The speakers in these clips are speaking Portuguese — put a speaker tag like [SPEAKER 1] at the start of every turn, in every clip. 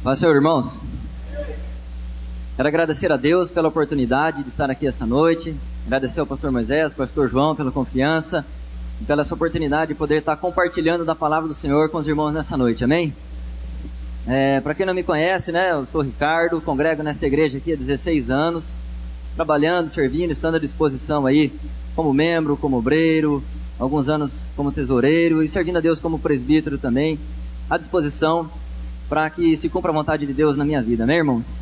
[SPEAKER 1] Paz, Senhor, irmãos. Quero agradecer a Deus pela oportunidade de estar aqui essa noite. Agradecer ao pastor Moisés, ao pastor João pela confiança e pela essa oportunidade de poder estar compartilhando da palavra do Senhor com os irmãos nessa noite, amém? Para quem não me conhece, né, eu sou o Ricardo, congrego nessa igreja aqui há 16 anos, trabalhando, servindo, estando à disposição aí como membro, como obreiro, alguns anos como tesoureiro e servindo a Deus como presbítero também, à disposição para que se cumpra a vontade de Deus na minha vida, amém, irmãos?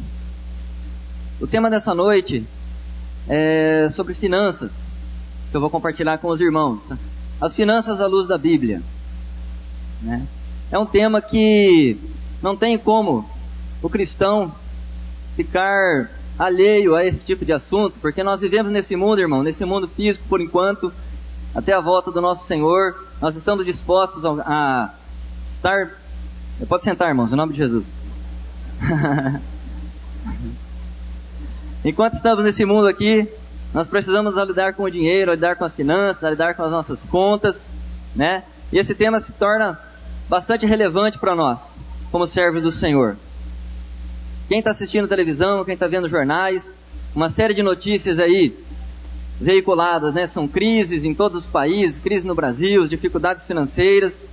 [SPEAKER 1] O tema dessa noite é sobre finanças, que eu vou compartilhar com os irmãos. As finanças à luz da Bíblia, né? É um tema que não tem como o cristão ficar alheio a esse tipo de assunto, porque nós vivemos nesse mundo, irmão, nesse mundo físico por enquanto, até a volta do nosso Senhor. Nós estamos dispostos a estar... Pode sentar, irmãos, em nome de Jesus. Enquanto estamos nesse mundo aqui, nós precisamos lidar com o dinheiro, lidar com as finanças, lidar com as nossas contas, né? E esse tema se torna bastante relevante para nós, como servos do Senhor. Quem está assistindo televisão, quem está vendo jornais, uma série de notícias aí veiculadas, né? São crises em todos os países, crise no Brasil, dificuldades financeiras,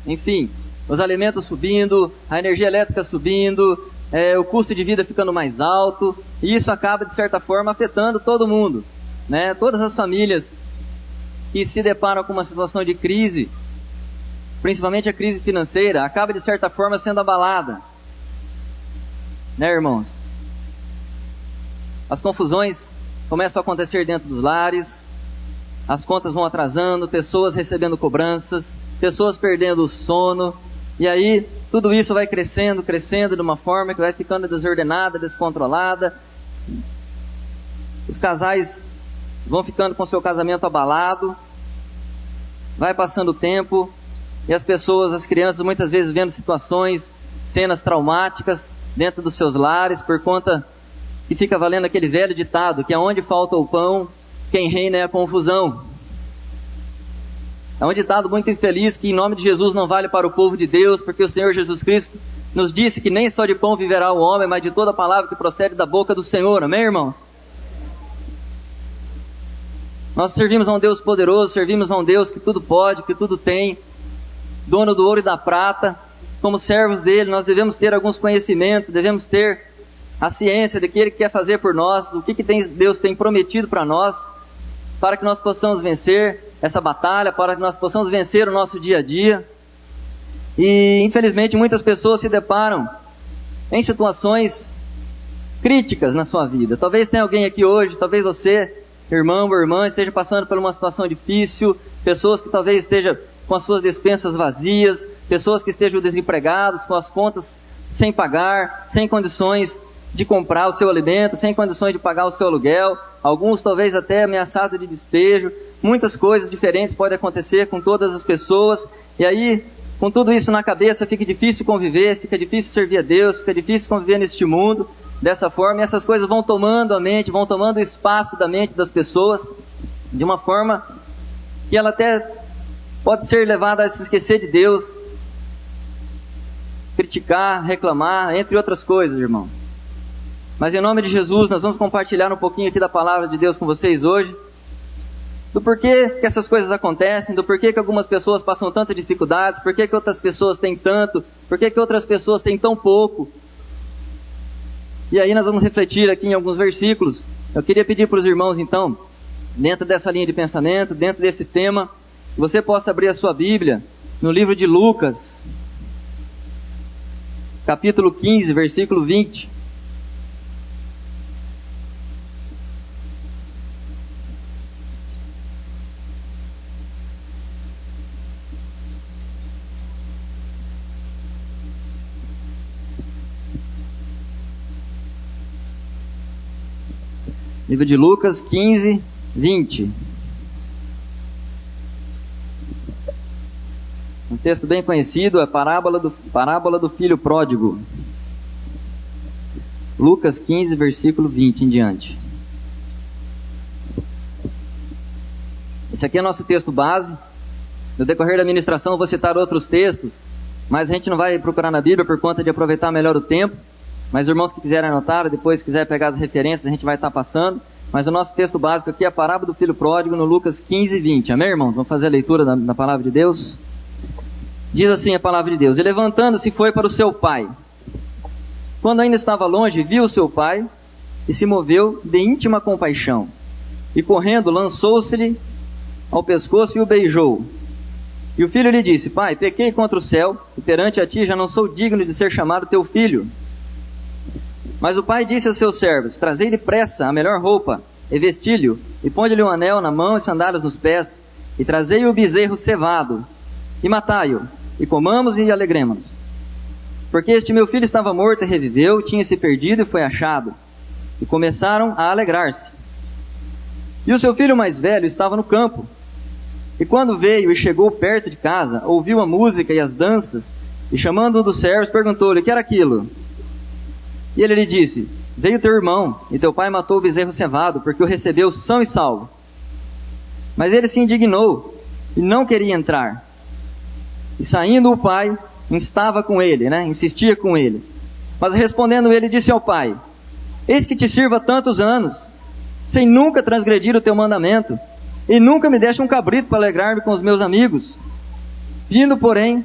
[SPEAKER 1] enfim, os alimentos subindo, a energia elétrica subindo, o custo de vida ficando mais alto, e isso acaba, de certa forma, afetando todo mundo, né? Todas as famílias que se deparam com uma situação de crise, principalmente a crise financeira, acaba, de certa forma, sendo abalada, né, irmãos? As confusões começam a acontecer dentro dos lares, as contas vão atrasando, pessoas recebendo cobranças, pessoas perdendo o sono, e aí tudo isso vai crescendo de uma forma que vai ficando desordenada, descontrolada. Os casais vão ficando com seu casamento abalado, vai passando o tempo, e as pessoas, as crianças, muitas vezes vendo situações, cenas traumáticas dentro dos seus lares, por conta que fica valendo aquele velho ditado, que aonde falta o pão, quem reina é a confusão. É um ditado muito infeliz que em nome de Jesus não vale para o povo de Deus, porque o Senhor Jesus Cristo nos disse que nem só de pão viverá o homem, mas de toda palavra que procede da boca do Senhor, amém, irmãos? Nós servimos a um Deus poderoso, servimos a um Deus que tudo pode, que tudo tem, dono do ouro e da prata. Como servos dele, nós devemos ter alguns conhecimentos, devemos ter a ciência de que Ele quer fazer por nós, do que Deus tem prometido para nós, para que nós possamos vencer essa batalha, para que nós possamos vencer o nosso dia a dia. E infelizmente muitas pessoas se deparam em situações críticas na sua vida. Talvez tenha alguém aqui hoje, talvez você, irmão ou irmã, esteja passando por uma situação difícil, pessoas que talvez estejam com as suas despensas vazias, pessoas que estejam desempregados, com as contas sem pagar, sem condições de comprar o seu alimento, sem condições de pagar o seu aluguel, alguns talvez até ameaçados de despejo. Muitas coisas diferentes podem acontecer com todas as pessoas, e aí, com tudo isso na cabeça, fica difícil conviver, fica difícil servir a Deus, fica difícil conviver neste mundo, dessa forma, e essas coisas vão tomando a mente, vão tomando o espaço da mente das pessoas, de uma forma que ela até pode ser levada a se esquecer de Deus, criticar, reclamar, entre outras coisas, irmãos. Mas em nome de Jesus, nós vamos compartilhar um pouquinho aqui da palavra de Deus com vocês hoje, do porquê que essas coisas acontecem, do porquê que algumas pessoas passam tantas dificuldades, porquê que outras pessoas têm tanto, porquê que outras pessoas têm tão pouco. E aí nós vamos refletir aqui em alguns versículos. Eu queria pedir para os irmãos, então, dentro dessa linha de pensamento, dentro desse tema, que você possa abrir a sua Bíblia no livro de Lucas, capítulo 15, versículo 20. Livro de Lucas 15, 20. Um texto bem conhecido, a parábola do filho pródigo. Lucas 15, versículo 20 em diante. Esse aqui é nosso texto base. No decorrer da ministração eu vou citar outros textos mas a gente não vai procurar na Bíblia por conta de aproveitar melhor o tempo. Mas os irmãos que quiserem anotar, depois quiser pegar as referências, a gente vai estar passando. Mas o nosso texto básico aqui é a parábola do filho pródigo no Lucas 15, 20. Amém, irmãos? Vamos fazer a leitura da palavra de Deus? Diz assim a palavra de Deus: E levantando-se foi para o seu pai. Quando ainda estava longe, viu o seu pai e se moveu de íntima compaixão. E correndo, lançou-se-lhe ao pescoço e o beijou. E o filho lhe disse: Pai, pequei contra o céu, e perante a ti já não sou digno de ser chamado teu filho. Mas o pai disse aos seus servos: Trazei depressa a melhor roupa, e vestilho, e ponde-lhe um anel na mão e sandálias nos pés, e trazei o bezerro cevado, e matai-o, e comamos e alegremo-nos. Porque este meu filho estava morto e reviveu, tinha-se perdido e foi achado. E começaram a alegrar-se. E o seu filho mais velho estava no campo. E quando veio e chegou perto de casa, ouviu a música e as danças, e chamando um dos servos, perguntou-lhe: que era aquilo? E ele lhe disse: Veio teu irmão, e teu pai matou o bezerro cevado, porque o recebeu são e salvo. Mas ele se indignou, e não queria entrar. E saindo o pai, instava com ele, insistia com ele. Mas respondendo ele, disse ao pai: Eis que te sirvo há tantos anos, sem nunca transgredir o teu mandamento, e nunca me deste um cabrito para alegrar-me com os meus amigos. Vindo, porém,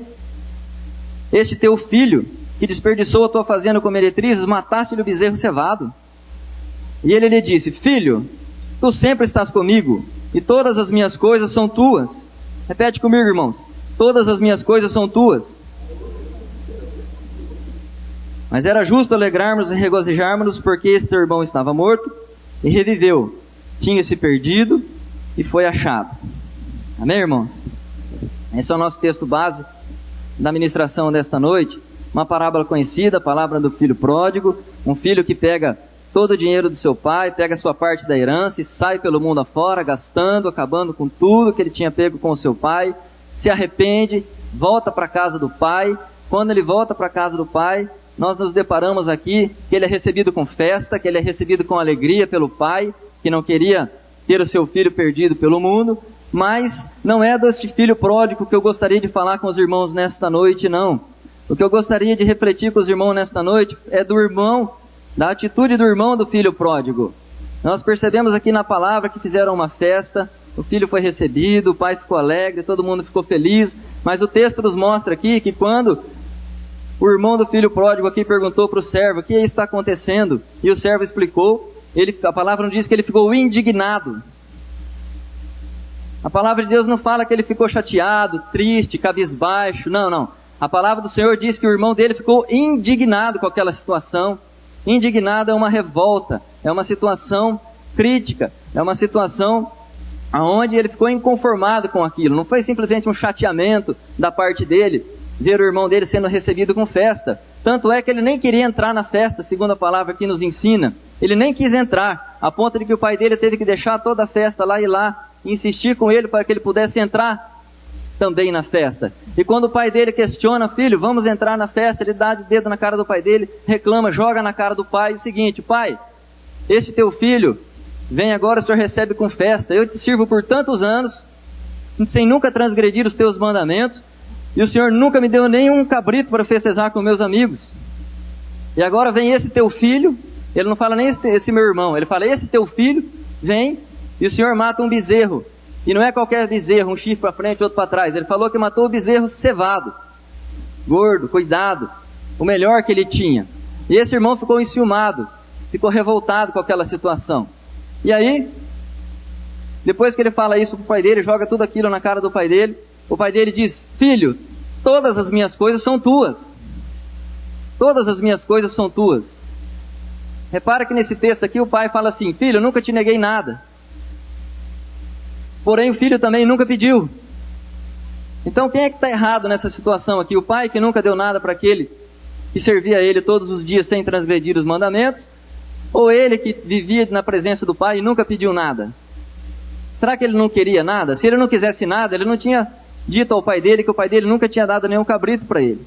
[SPEAKER 1] este teu filho, que desperdiçou a tua fazenda com meretrizes, mataste-lhe o bezerro cevado. E ele lhe disse: Filho, tu sempre estás comigo, e todas as minhas coisas são tuas. Repete comigo, irmãos: todas as minhas coisas são tuas. Mas era justo alegrarmos e regozijarmos-nos, porque este teu irmão estava morto e reviveu, tinha-se perdido e foi achado. Amém, irmãos? Esse é o nosso texto base da ministração desta noite. Uma parábola conhecida, a palavra do filho pródigo, um filho que pega todo o dinheiro do seu pai, pega a sua parte da herança e sai pelo mundo afora, gastando, acabando com tudo que ele tinha pego com o seu pai, se arrepende, volta para a casa do pai. Quando ele volta para a casa do pai, nós nos deparamos aqui que ele é recebido com festa, que ele é recebido com alegria pelo pai, que não queria ter o seu filho perdido pelo mundo. Mas não é desse filho pródigo que eu gostaria de falar com os irmãos nesta noite, não. O que eu gostaria de refletir com os irmãos nesta noite é do irmão, da atitude do irmão do filho pródigo. Nós percebemos aqui na palavra que fizeram uma festa, o filho foi recebido, o pai ficou alegre, todo mundo ficou feliz, mas o texto nos mostra aqui que quando o irmão do filho pródigo aqui perguntou para o servo: o que está acontecendo? E o servo explicou, a palavra não diz que ele ficou indignado. A palavra de Deus não fala que ele ficou chateado, triste, cabisbaixo, não. A palavra do Senhor diz que o irmão dele ficou indignado com aquela situação. Indignado é uma revolta, é uma situação crítica, é uma situação onde ele ficou inconformado com aquilo. Não foi simplesmente um chateamento da parte dele, ver o irmão dele sendo recebido com festa. Tanto é que ele nem queria entrar na festa, segundo a palavra que nos ensina. Ele nem quis entrar, a ponto de que o pai dele teve que deixar toda a festa lá e lá, insistir com ele para que ele pudesse entrar também na festa. E quando o pai dele questiona: filho, vamos entrar na festa, ele dá de dedo na cara do pai dele, reclama, joga na cara do pai o seguinte: pai, este teu filho vem agora, o senhor recebe com festa, eu te sirvo por tantos anos, sem nunca transgredir os teus mandamentos, e o senhor nunca me deu nenhum cabrito para festejar com meus amigos. E agora vem esse teu filho, ele não fala nem esse meu irmão, ele fala: esse teu filho vem e o senhor mata um bezerro. E não é qualquer bezerro, um chifre para frente, outro para trás. Ele falou que matou o bezerro cevado, gordo, cuidado, o melhor que ele tinha. E esse irmão ficou enciumado, ficou revoltado com aquela situação. E aí, depois que ele fala isso para o pai dele, joga tudo aquilo na cara do pai dele, o pai dele diz: filho, todas as minhas coisas são tuas. Todas as minhas coisas são tuas. Repara que nesse texto aqui o pai fala assim: filho, eu nunca te neguei nada. Porém o filho também nunca pediu. Então quem é que está errado nessa situação aqui? O pai que nunca deu nada para aquele que servia a ele todos os dias sem transgredir os mandamentos? Ou ele que vivia na presença do pai e nunca pediu nada? Será que ele não queria nada? Se ele não quisesse nada, ele não tinha dito ao pai dele que o pai dele nunca tinha dado nenhum cabrito para ele.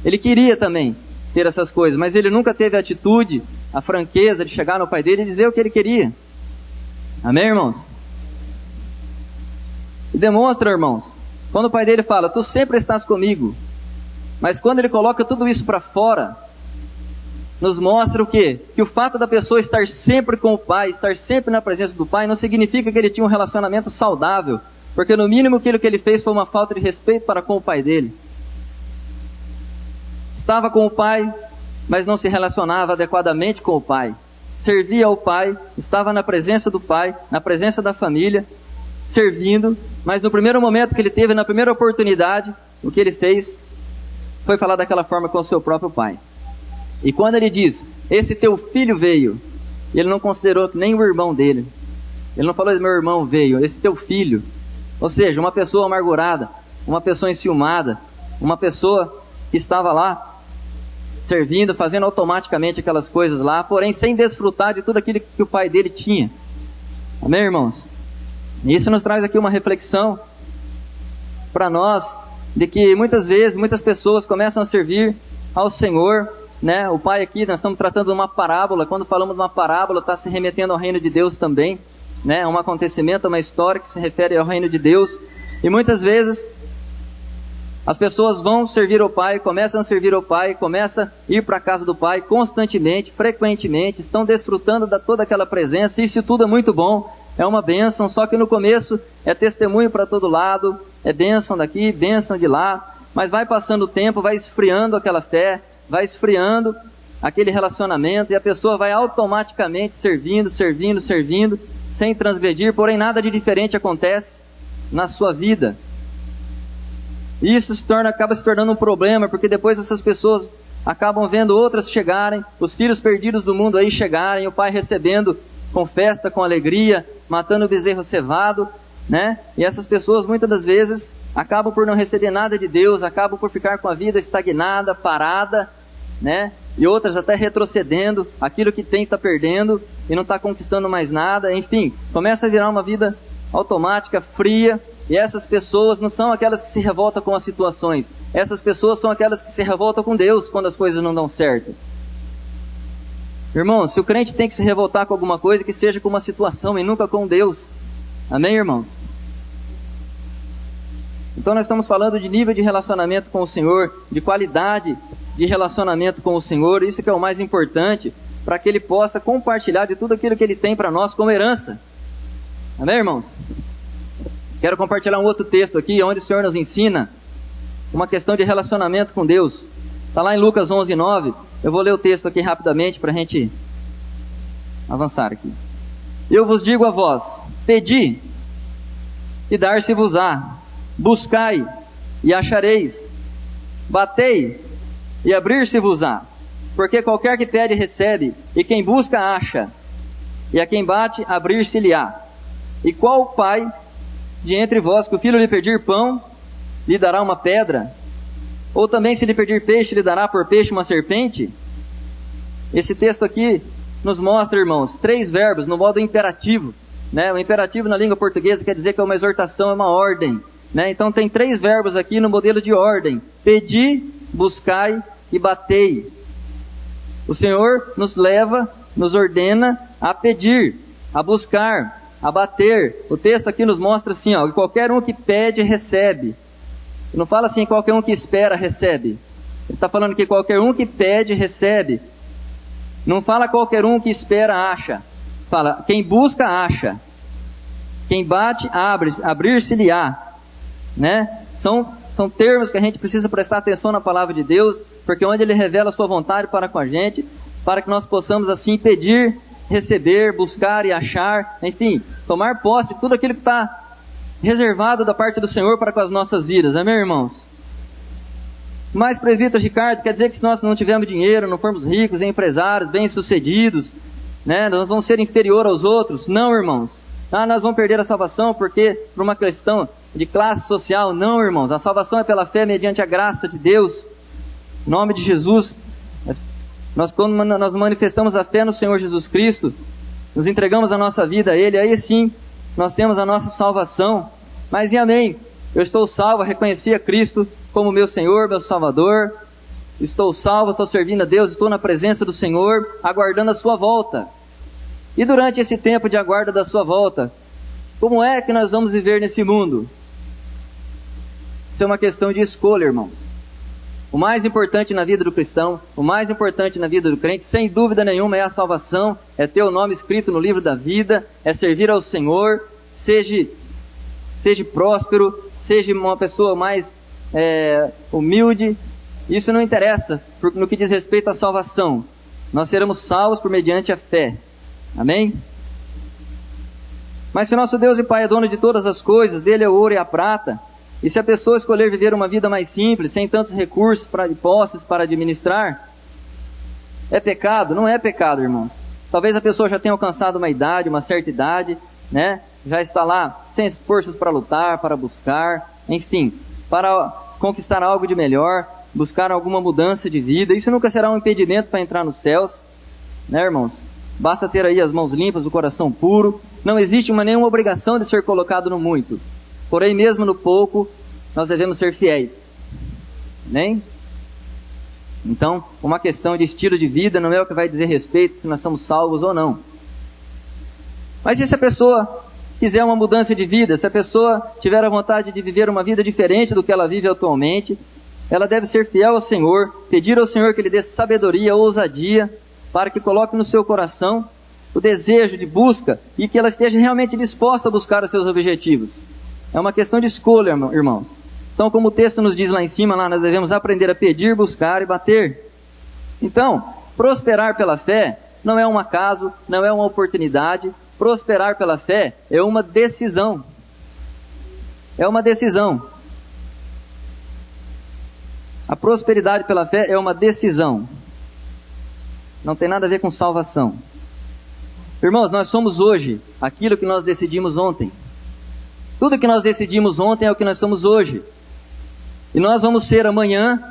[SPEAKER 1] Ele queria também ter essas coisas, mas ele nunca teve a atitude, a franqueza de chegar no pai dele e dizer o que ele queria. Amém, irmãos? E demonstra, irmãos, quando o pai dele fala: tu sempre estás comigo, Mas quando ele coloca tudo isso para fora, nos mostra o quê? Que o fato da pessoa estar sempre com o Pai, estar sempre na presença do Pai, não significa que ele tinha um relacionamento saudável, porque no mínimo aquilo que ele fez foi uma falta de respeito para com o Pai dele. Estava com o Pai, mas não se relacionava adequadamente com o Pai. Servia ao Pai, estava na presença do Pai, na presença da família, servindo, mas no primeiro momento que ele teve, na primeira oportunidade, o que ele fez foi falar daquela forma com o seu próprio Pai. E quando ele diz, esse teu filho veio, ele não considerou nem o irmão dele. Ele não falou, meu irmão veio, esse teu filho. Ou seja, uma pessoa amargurada, uma pessoa enciumada, uma pessoa que estava lá, servindo, fazendo automaticamente aquelas coisas lá, porém sem desfrutar de tudo aquilo que o pai dele tinha. Amém, irmãos? E isso nos traz aqui uma reflexão para nós, de que muitas vezes, muitas pessoas começam a servir ao Senhor, né? O Pai aqui, nós estamos tratando de uma parábola. Quando falamos de uma parábola, está se remetendo ao reino de Deus também, né? É um acontecimento, uma história que se refere ao reino de Deus. E muitas vezes as pessoas vão servir ao Pai, começam a servir ao Pai, começam a ir para a casa do Pai constantemente, frequentemente, estão desfrutando de toda aquela presença. Isso tudo é muito bom, é uma bênção, só que no começo é testemunho para todo lado, é bênção daqui, bênção de lá, mas vai passando o tempo, vai esfriando aquela fé, vai esfriando aquele relacionamento, e a pessoa vai automaticamente servindo, sem transgredir, porém nada de diferente acontece na sua vida. E isso acaba se tornando um problema, porque depois essas pessoas acabam vendo outras chegarem, os filhos perdidos do mundo aí chegarem, o pai recebendo com festa, com alegria, matando o bezerro cevado, né? E essas pessoas muitas das vezes acabam por não receber nada de Deus, acabam por ficar com a vida estagnada, parada, né? E outras até retrocedendo, aquilo que tem está perdendo e não está conquistando mais nada, enfim, começa a virar uma vida automática, fria. E essas pessoas não são aquelas que se revoltam com as situações, essas pessoas são aquelas que se revoltam com Deus quando as coisas não dão certo. Irmãos, se o crente tem que se revoltar com alguma coisa, que seja com uma situação e nunca com Deus. Amém, irmãos? Então nós estamos falando de nível de relacionamento com o Senhor, de qualidade de relacionamento com o Senhor. Isso que é o mais importante, para que Ele possa compartilhar de tudo aquilo que Ele tem para nós como herança. Amém, irmãos? Quero compartilhar um outro texto aqui, onde o Senhor nos ensina uma questão de relacionamento com Deus. Está lá em Lucas 11:9. Eu vou ler o texto aqui rapidamente para a gente avançar aqui. Eu vos digo a vós, pedi e dar-se-vos-á, buscai e achareis, batei e abrir-se-vos-á, porque qualquer que pede recebe, e quem busca acha, e a quem bate abrir-se-lhe-á. E qual pai de entre vós que o filho lhe pedir pão, lhe dará uma pedra? Ou também se lhe pedir peixe, lhe dará por peixe uma serpente? Esse texto aqui nos mostra, irmãos, 3 verbos no modo imperativo, né? O imperativo na língua portuguesa quer dizer que é uma exortação, é uma ordem, né? Então tem 3 verbos aqui no modelo de ordem: pedi, buscai e batei. O Senhor nos leva, nos ordena a pedir, a buscar, a bater. O texto aqui nos mostra assim, ó, qualquer um que pede, recebe. Não fala assim, qualquer um que espera, recebe. Ele está falando que qualquer um que pede, recebe. Não fala qualquer um que espera, acha. Fala, quem busca, acha. Quem bate, abre, abrir-se-lhe-á. Né? São termos que a gente precisa prestar atenção na palavra de Deus, porque onde Ele revela a sua vontade para com a gente, para que nós possamos assim pedir, receber, buscar e achar, enfim, tomar posse de tudo aquilo que está reservado da parte do Senhor para com as nossas vidas. Amém, irmãos? Mas, presbítero Ricardo, quer dizer que se nós não tivermos dinheiro, não formos ricos, empresários, bem-sucedidos, né, nós vamos ser inferior aos outros? Não, irmãos. Nós vamos perder a salvação porque por uma questão de classe social? Não, irmãos. A salvação é pela fé mediante a graça de Deus. Em nome de Jesus. Quando nós manifestamos a fé no Senhor Jesus Cristo, nos entregamos a nossa vida a Ele, aí sim nós temos a nossa salvação. Mas e amém, eu estou salvo, reconheci a Cristo como meu Senhor, meu Salvador, estou salvo, estou servindo a Deus, estou na presença do Senhor, aguardando a sua volta. E durante esse tempo de aguarda da sua volta, como é que nós vamos viver nesse mundo? Isso é uma questão de escolha, irmãos. O mais importante na vida do cristão, o mais importante na vida do crente, sem dúvida nenhuma, é a salvação, é ter o nome escrito no livro da vida, é servir ao Senhor, seja próspero, seja uma pessoa mais humilde. Isso não interessa no que diz respeito à salvação. Nós seremos salvos por mediante a fé. Amém? Mas se o nosso Deus e Pai é dono de todas as coisas, dele é o ouro e a prata, e se a pessoa escolher viver uma vida mais simples, sem tantos recursos e posses para administrar, é pecado? Não é pecado, irmãos. Talvez a pessoa já tenha alcançado uma idade, uma certa idade, né? Já está lá sem forças para lutar, para buscar, enfim, para conquistar algo de melhor, buscar alguma mudança de vida. Isso nunca será um impedimento para entrar nos céus, né, irmãos? Basta ter aí as mãos limpas, o coração puro. Não existe nenhuma obrigação de ser colocado no muito. Porém, mesmo no pouco, nós devemos ser fiéis. Amém? Então, uma questão de estilo de vida não é o que vai dizer respeito se nós somos salvos ou não. Mas e se a pessoa quiser uma mudança de vida, se a pessoa tiver a vontade de viver uma vida diferente do que ela vive atualmente, ela deve ser fiel ao Senhor, pedir ao Senhor que lhe dê sabedoria, ousadia, para que coloque no seu coração o desejo de busca e que ela esteja realmente disposta a buscar os seus objetivos. É uma questão de escolha, irmãos. Então, como o texto nos diz lá em cima, nós devemos aprender a pedir, buscar e bater. Então, prosperar pela fé não é um acaso, não é uma oportunidade. Prosperar pela fé é uma decisão. É uma decisão. A prosperidade pela fé é uma decisão. Não tem nada a ver com salvação. Irmãos, nós somos hoje aquilo que nós decidimos ontem. Tudo que nós decidimos ontem é o que nós somos hoje. E nós vamos ser amanhã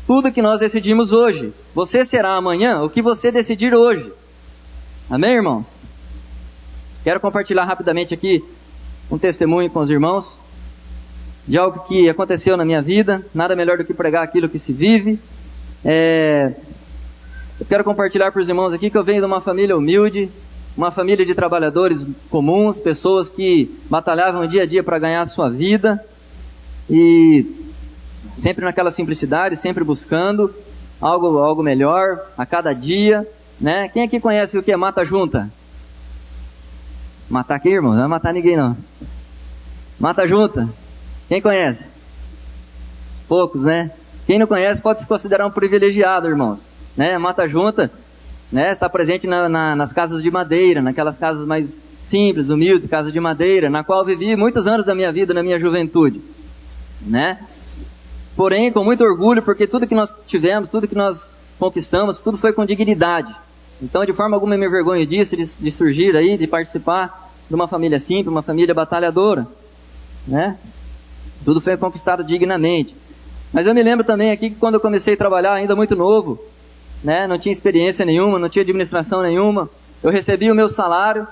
[SPEAKER 1] tudo que nós decidimos hoje. Você será amanhã o que você decidir hoje. Amém, irmãos? Quero compartilhar rapidamente aqui um testemunho com os irmãos de algo que aconteceu na minha vida. Nada melhor do que pregar aquilo que se vive. Eu quero compartilhar para os irmãos aqui que eu venho de uma família humilde, uma família de trabalhadores comuns, pessoas que batalhavam dia a dia para ganhar a sua vida, e sempre naquela simplicidade, sempre buscando algo melhor a cada dia, né? Quem aqui conhece o que é mata junta? Matar aqui, irmãos? Não vai matar ninguém, não. Mata junta. Quem conhece? Poucos, né? Quem não conhece pode se considerar um privilegiado, irmãos. Né? Mata junta, né? Está presente nas casas de madeira, naquelas casas mais simples, humildes, casas de madeira, na qual vivi muitos anos da minha vida, na minha juventude, né? Porém, com muito orgulho, porque tudo que nós tivemos, tudo que nós conquistamos, tudo foi com dignidade. Então, de forma alguma, eu me envergonho disso, de surgir aí, de participar de uma família simples, uma família batalhadora, né? Tudo foi conquistado dignamente. Mas eu me lembro também aqui que quando eu comecei a trabalhar, ainda muito novo, né? Não tinha experiência nenhuma, não tinha administração nenhuma. Eu recebia o meu salário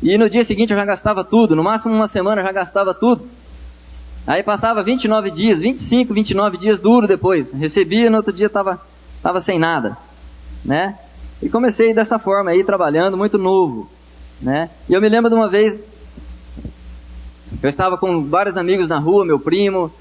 [SPEAKER 1] e no dia seguinte eu já gastava tudo. No máximo uma semana eu já gastava tudo. Aí passava 29 dias, 25, 29 dias duro depois. Recebia, no outro dia estava sem nada, né? E comecei dessa forma aí, trabalhando, muito novo, né? E eu me lembro de uma vez, eu estava com vários amigos na rua, meu primo,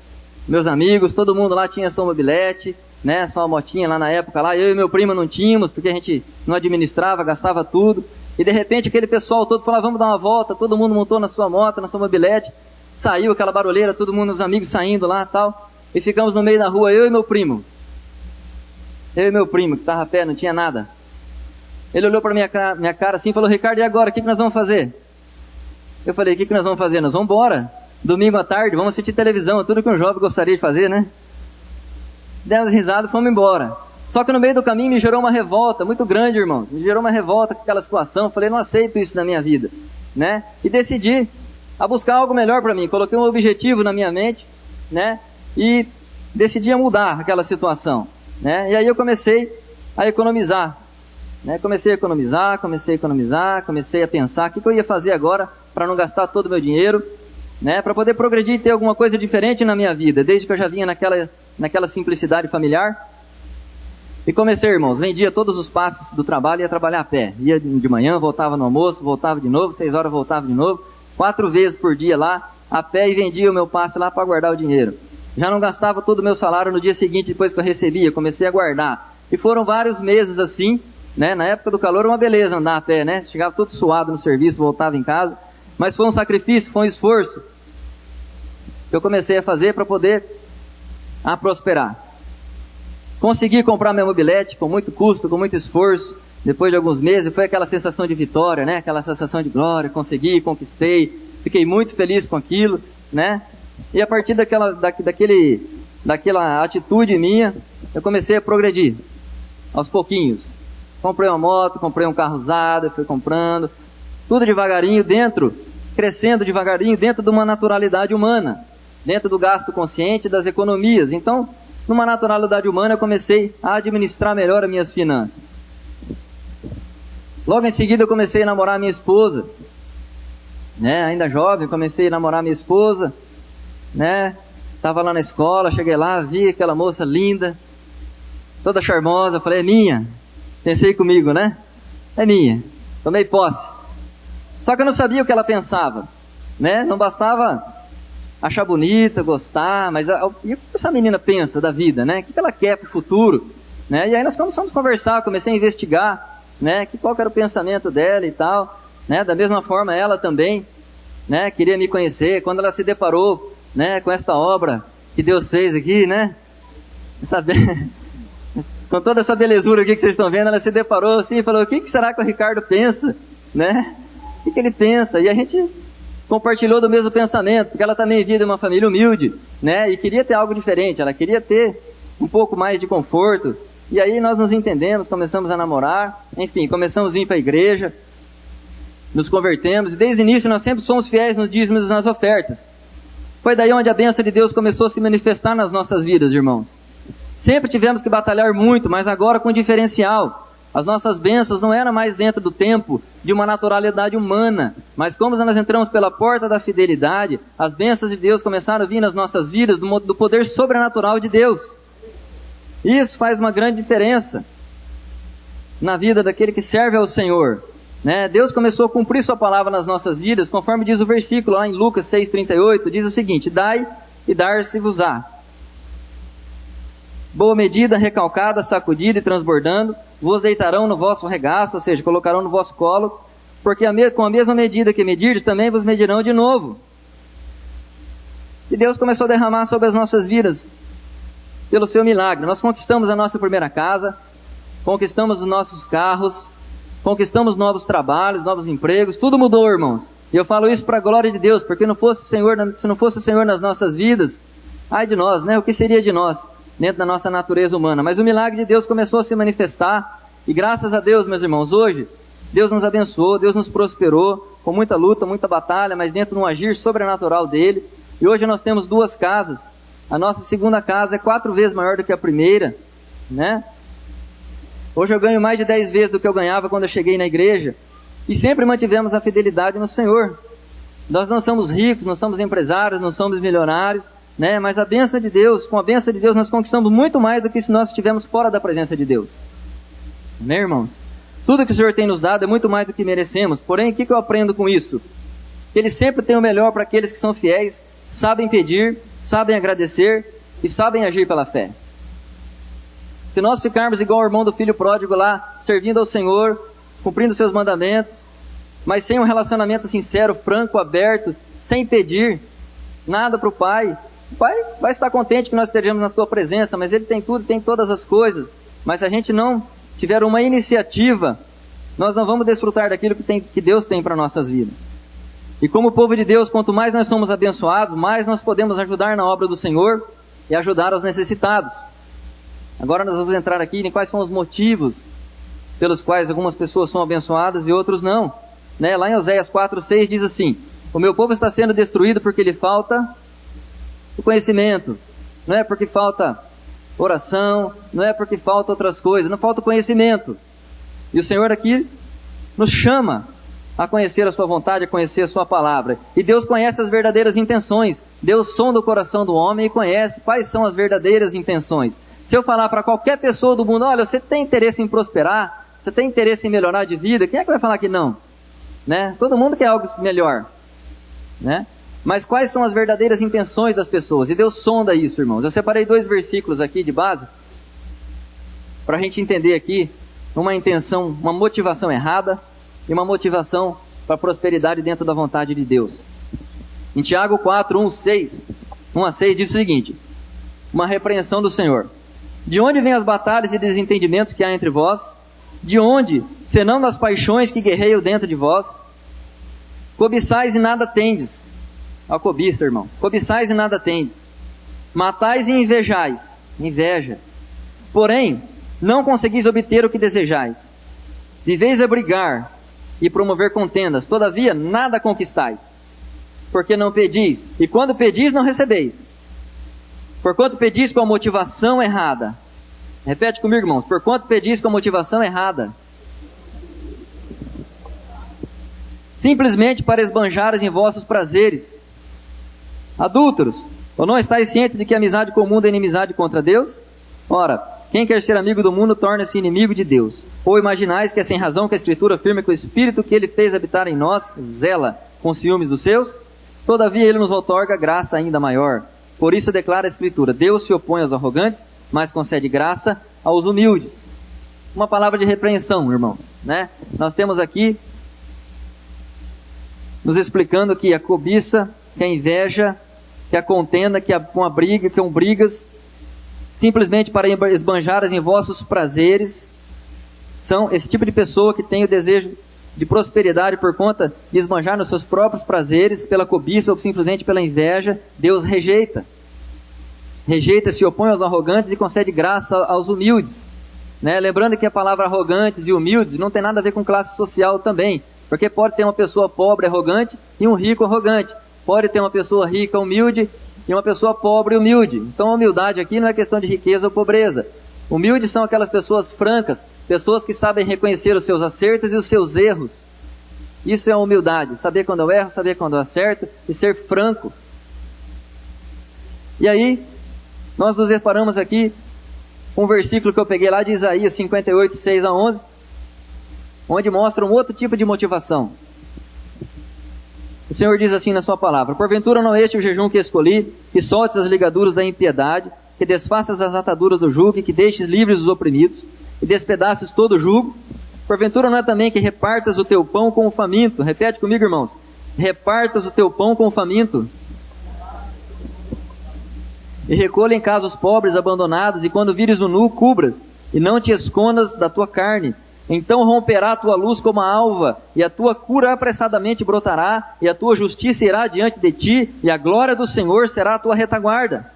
[SPEAKER 1] meus amigos, todo mundo lá tinha sua mobilete, né? Só uma motinha lá na época lá. Eu e meu primo não tínhamos, porque a gente não administrava, gastava tudo. E de repente aquele pessoal todo falava, vamos dar uma volta. Todo mundo montou na sua moto, na sua mobilete. Saiu aquela barulheira, todo mundo, os amigos saindo lá e tal. E ficamos no meio da rua, eu e meu primo. Eu e meu primo, que estava a pé, não tinha nada. Ele olhou para minha cara assim e falou, Ricardo, e agora? O que nós vamos fazer? Eu falei, o que nós vamos fazer? Nós vamos embora. Domingo à tarde, vamos assistir televisão, tudo que um jovem gostaria de fazer, né? Demos risada e fomos embora. Só que no meio do caminho me gerou uma revolta muito grande, irmãos. Me gerou uma revolta com aquela situação. Eu falei, não aceito isso na minha vida, né? E decidi a buscar algo melhor para mim. Coloquei um objetivo na minha mente, né? E decidi a mudar aquela situação, né? E aí eu comecei a economizar, né? Comecei a pensar o que eu ia fazer agora para não gastar todo o meu dinheiro, né? Para poder progredir e ter alguma coisa diferente na minha vida, desde que eu já vinha naquela simplicidade familiar. E comecei, irmãos, vendia todos os passes do trabalho e ia trabalhar a pé. Ia de manhã, voltava no almoço, voltava de novo, 6 horas voltava de novo, 4 vezes por dia lá, a pé, e vendia o meu passe lá para guardar o dinheiro. Já não gastava todo o meu salário no dia seguinte, depois que eu recebia, comecei a guardar. E foram vários meses assim, né? Na época do calor, uma beleza andar a pé, né? Chegava todo suado no serviço, voltava em casa. Mas foi um sacrifício, foi um esforço que eu comecei a fazer para poder prosperar. Consegui comprar meu mobilete com muito custo, com muito esforço. Depois de alguns meses, foi aquela sensação de vitória, né? Aquela sensação de glória, consegui, conquistei. Fiquei muito feliz com aquilo, né? E a partir daquela atitude minha, eu comecei a progredir, aos pouquinhos. Comprei uma moto, comprei um carro usado, fui comprando, tudo devagarinho crescendo devagarinho dentro de uma naturalidade humana, dentro do gasto consciente das economias. Então, numa naturalidade humana, eu comecei a administrar melhor as minhas finanças. Logo em seguida, eu comecei a namorar minha esposa, né? Ainda jovem, comecei a namorar minha esposa, né? Tava lá na escola, cheguei lá, vi aquela moça linda, toda charmosa, falei, é minha. Pensei comigo, né? É minha. Tomei posse. Só que eu não sabia o que ela pensava, né? Não bastava achar bonita, gostar, mas e o que essa menina pensa da vida, né? O que ela quer para o futuro, né? E aí nós começamos a conversar, comecei a investigar, né? Qual que era o pensamento dela e tal, né? Da mesma forma ela também, né? Queria me conhecer. Quando ela se deparou, né? Com essa obra que Deus fez aqui, né? Com toda essa belezura aqui que vocês estão vendo, ela se deparou assim e falou, o que será que o Ricardo pensa, né? O que ele pensa? E a gente compartilhou do mesmo pensamento, porque ela também via de uma família humilde, né? E queria ter algo diferente, ela queria ter um pouco mais de conforto. E aí nós nos entendemos, começamos a namorar, enfim, começamos a vir para a igreja, nos convertemos, e desde o início nós sempre somos fiéis nos dízimos e nas ofertas. Foi daí onde a bênção de Deus começou a se manifestar nas nossas vidas, irmãos. Sempre tivemos que batalhar muito, mas agora com diferencial. As nossas bênçãos não eram mais dentro do tempo de uma naturalidade humana, mas como nós entramos pela porta da fidelidade, as bênçãos de Deus começaram a vir nas nossas vidas do poder sobrenatural de Deus. Isso faz uma grande diferença na vida daquele que serve ao Senhor, né? Deus começou a cumprir sua palavra nas nossas vidas, conforme diz o versículo lá em Lucas 6,38, diz o seguinte, dai e dar-se-vos-á. Boa medida, recalcada, sacudida e transbordando, vos deitarão no vosso regaço, ou seja, colocarão no vosso colo, porque com a mesma medida que medirdes, também vos medirão de novo. E Deus começou a derramar sobre as nossas vidas, pelo seu milagre. Nós conquistamos a nossa primeira casa, conquistamos os nossos carros, conquistamos novos trabalhos, novos empregos, tudo mudou, irmãos. E eu falo isso para a glória de Deus, porque se não fosse o Senhor nas nossas vidas, ai de nós, né? O que seria de nós? Dentro da nossa natureza humana. Mas o milagre de Deus começou a se manifestar, e graças a Deus, meus irmãos, hoje, Deus nos abençoou, Deus nos prosperou, com muita luta, muita batalha, mas dentro de um agir sobrenatural dele, e hoje nós temos 2 casas, a nossa segunda casa é 4 vezes maior do que a primeira, né? Hoje eu ganho mais de 10 vezes do que eu ganhava quando eu cheguei na igreja, e sempre mantivemos a fidelidade no Senhor. Nós não somos ricos, não somos empresários, não somos milionários, né? Mas a bênção de Deus, com a bênção de Deus nós conquistamos muito mais do que se nós estivermos fora da presença de Deus. Né, irmãos? Tudo que o Senhor tem nos dado é muito mais do que merecemos. Porém, o que eu aprendo com isso? Que Ele sempre tem o melhor para aqueles que são fiéis, sabem pedir, sabem agradecer e sabem agir pela fé. Se nós ficarmos igual o irmão do filho pródigo lá, servindo ao Senhor, cumprindo seus mandamentos, mas sem um relacionamento sincero, franco, aberto, sem pedir nada para o Pai vai estar contente que nós estejamos na tua presença, mas Ele tem tudo, tem todas as coisas. Mas se a gente não tiver uma iniciativa, nós não vamos desfrutar daquilo que Deus tem para nossas vidas. E como povo de Deus, quanto mais nós somos abençoados, mais nós podemos ajudar na obra do Senhor e ajudar os necessitados. Agora nós vamos entrar aqui em quais são os motivos pelos quais algumas pessoas são abençoadas e outros não. Né? Lá em Oséias 4,6 diz assim, o meu povo está sendo destruído porque lhe falta o conhecimento, não é porque falta oração, não é porque falta outras coisas, não falta conhecimento. E o Senhor aqui nos chama a conhecer a sua vontade, a conhecer a sua palavra. E Deus conhece as verdadeiras intenções. Deus sonda o coração do homem e conhece quais são as verdadeiras intenções. Se eu falar para qualquer pessoa do mundo, olha, você tem interesse em prosperar, você tem interesse em melhorar de vida, quem é que vai falar que não? Né? Todo mundo quer algo melhor, né? Mas quais são as verdadeiras intenções das pessoas? E Deus sonda isso, irmãos. Eu separei 2 versículos aqui de base, para a gente entender aqui uma intenção, uma motivação errada e uma motivação para a prosperidade dentro da vontade de Deus. Em Tiago 4, 1 a 6 diz o seguinte: uma repreensão do Senhor. De onde vêm as batalhas e desentendimentos que há entre vós? De onde, senão das paixões que guerreiam dentro de vós? Cobiçais e nada tendes. A cobiça, irmãos. Cobiçais e nada tendes. Matais e invejais. Inveja. Porém, não conseguis obter o que desejais. Viveis a brigar e promover contendas. Todavia, nada conquistais. Porque não pedis. E quando pedis, não recebeis. Porquanto pedis com a motivação errada. Repete comigo, irmãos. Porquanto pedis com a motivação errada. Simplesmente para esbanjares em vossos prazeres. Adúlteros, ou não estáis cientes de que a amizade comum é inimizade contra Deus? Ora, quem quer ser amigo do mundo torna-se inimigo de Deus. Ou imaginais que é sem razão que a Escritura afirma que o Espírito que Ele fez habitar em nós zela com ciúmes dos seus? Todavia Ele nos outorga graça ainda maior. Por isso declara a Escritura: Deus se opõe aos arrogantes, mas concede graça aos humildes. Uma palavra de repreensão, irmão, né? Nós temos aqui nos explicando que a cobiça, que a inveja, que a contenda, que a briga, que são brigas, simplesmente para esbanjares em vossos prazeres, são esse tipo de pessoa que tem o desejo de prosperidade por conta de esbanjar nos seus próprios prazeres, pela cobiça ou simplesmente pela inveja. Deus rejeita. Rejeita, se opõe aos arrogantes e concede graça aos humildes. Né? Lembrando que a palavra arrogantes e humildes não tem nada a ver com classe social também. Porque pode ter uma pessoa pobre arrogante e um rico arrogante. Pode ter uma pessoa rica humilde e uma pessoa pobre humilde. Então a humildade aqui não é questão de riqueza ou pobreza. Humildes são aquelas pessoas francas, pessoas que sabem reconhecer os seus acertos e os seus erros. Isso é a humildade, saber quando eu erro, saber quando eu acerto e ser franco. E aí, nós nos deparamos aqui com um versículo que eu peguei lá de Isaías 58, 6 a 11, onde mostra um outro tipo de motivação. O Senhor diz assim na sua palavra: porventura não é este o jejum que escolhi, que soltes as ligaduras da impiedade, que desfaças as ataduras do jugo, e que deixes livres os oprimidos, e despedaces todo o jugo? Porventura não é também que repartas o teu pão com o faminto? Repete comigo, irmãos. Repartas o teu pão com o faminto. E recolha em casa os pobres abandonados, e quando vires o nu, cubras, e não te escondas da tua carne. Então romperá a tua luz como a alva, e a tua cura apressadamente brotará, e a tua justiça irá diante de ti, e a glória do Senhor será a tua retaguarda.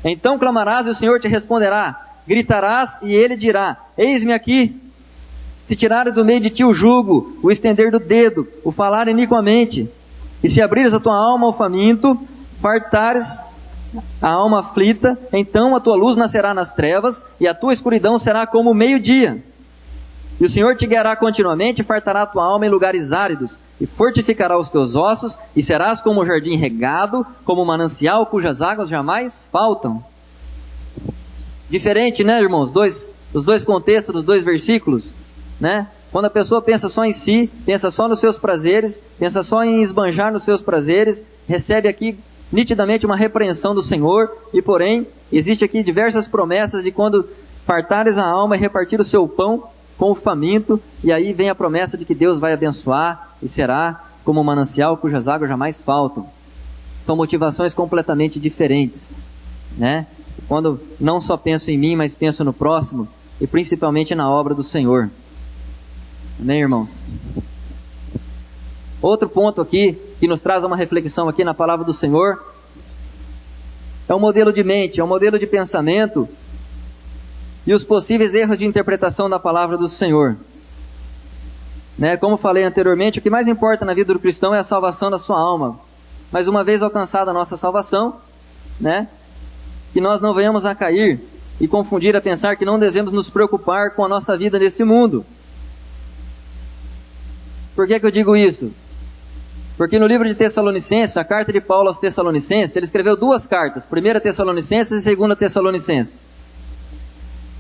[SPEAKER 1] Então clamarás e o Senhor te responderá, gritarás e ele dirá: eis-me aqui. Se tirares do meio de ti o jugo, o estender do dedo, o falar iniquamente, e se abrires a tua alma ao faminto, fartares a alma aflita, então a tua luz nascerá nas trevas, e a tua escuridão será como o meio-dia. E o Senhor te guiará continuamente, e fartará a tua alma em lugares áridos, e fortificará os teus ossos, e serás como um jardim regado, como um manancial cujas águas jamais faltam. Diferente, né, irmãos? Os dois contextos dos 2 versículos, né? Quando a pessoa pensa só em si, pensa só nos seus prazeres, pensa só em esbanjar nos seus prazeres, recebe aqui nitidamente uma repreensão do Senhor, e porém, existe aqui diversas promessas de quando fartares a alma e repartir o seu pão com o faminto, e aí vem a promessa de que Deus vai abençoar e será como um manancial cujas águas jamais faltam. São motivações completamente diferentes, né? Quando não só penso em mim, mas penso no próximo e principalmente na obra do Senhor. Amém, irmãos? Outro ponto aqui que nos traz uma reflexão aqui na palavra do Senhor é um modelo de mente, é um modelo de pensamento e os possíveis erros de interpretação da palavra do Senhor. Né? Como falei anteriormente, o que mais importa na vida do cristão é a salvação da sua alma. Mas uma vez alcançada a nossa salvação, né, que nós não venhamos a cair e confundir a pensar que não devemos nos preocupar com a nossa vida nesse mundo. Por que eu digo isso? Porque no livro de Tessalonicenses, a carta de Paulo aos Tessalonicenses, ele escreveu 2 cartas, 1 Tessalonicenses e 2 Tessalonicenses.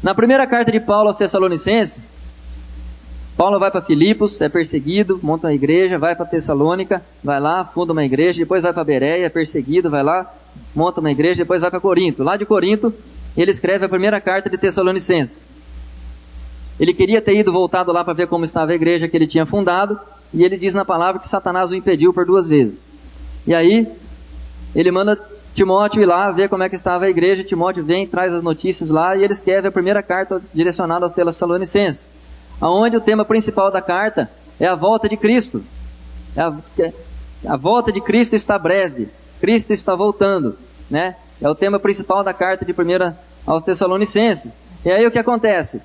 [SPEAKER 1] Na primeira carta de Paulo aos Tessalonicenses, Paulo vai para Filipos, é perseguido, monta uma igreja, vai para Tessalônica, vai lá, funda uma igreja, depois vai para Bereia, é perseguido, vai lá, monta uma igreja, depois vai para Corinto. Lá de Corinto, ele escreve a primeira carta de Tessalonicenses. Ele queria ter ido voltado lá para ver como estava a igreja que ele tinha fundado, e ele diz na palavra que Satanás o impediu por 2 vezes. E aí, ele manda Timóteo ir lá ver como é que estava a igreja. Timóteo vem, traz as notícias lá, e ele escreve a primeira carta direcionada aos Tessalonicenses, onde o tema principal da carta é a volta de Cristo. A volta de Cristo está breve, Cristo está voltando, né? É o tema principal da carta de 1 aos Tessalonicenses. E aí o que acontece?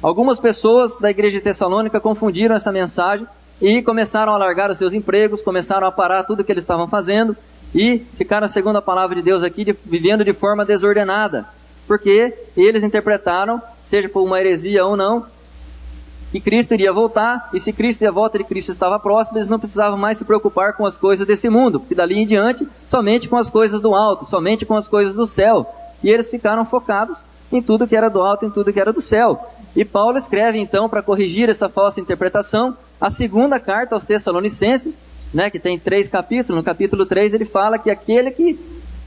[SPEAKER 1] Algumas pessoas da igreja de Tessalônica confundiram essa mensagem e começaram a largar os seus empregos, começaram a parar tudo o que eles estavam fazendo e ficaram, segundo a palavra de Deus aqui, vivendo de forma desordenada, porque eles interpretaram, seja por uma heresia ou não, que Cristo iria voltar, e se Cristo e a volta de Cristo estava próxima, eles não precisavam mais se preocupar com as coisas desse mundo, porque dali em diante, somente com as coisas do alto, somente com as coisas do céu, e eles ficaram focados em tudo que era do alto, em tudo que era do céu. E Paulo escreve então, para corrigir essa falsa interpretação, a segunda carta aos Tessalonicenses, né, que tem 3 capítulos. No capítulo 3 ele fala que aquele que,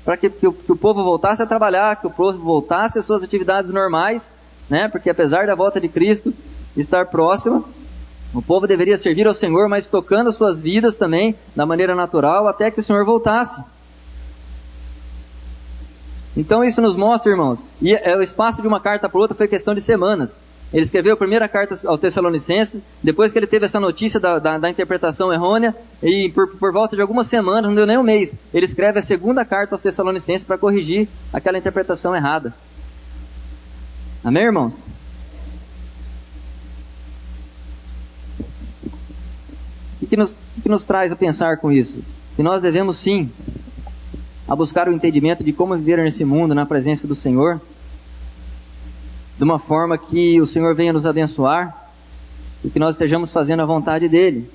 [SPEAKER 1] para que o povo voltasse a trabalhar, que o povo voltasse às suas atividades normais, né, porque apesar da volta de Cristo estar próxima, o povo deveria servir ao Senhor, mas tocando suas vidas também, da maneira natural, até que o Senhor voltasse. Então isso nos mostra, irmãos, e o espaço de uma carta para outra foi questão de semanas. Ele escreveu a primeira carta ao Tessalonicenses, depois que ele teve essa notícia da interpretação errônea, e por volta de algumas semanas, não deu nem um mês, ele escreve a segunda carta aos Tessalonicenses para corrigir aquela interpretação errada. Amém, irmãos? O que nos traz a pensar com isso? Que nós devemos sim a buscar o entendimento de como viver nesse mundo, na presença do Senhor, de uma forma que o Senhor venha nos abençoar e que nós estejamos fazendo a vontade dEle.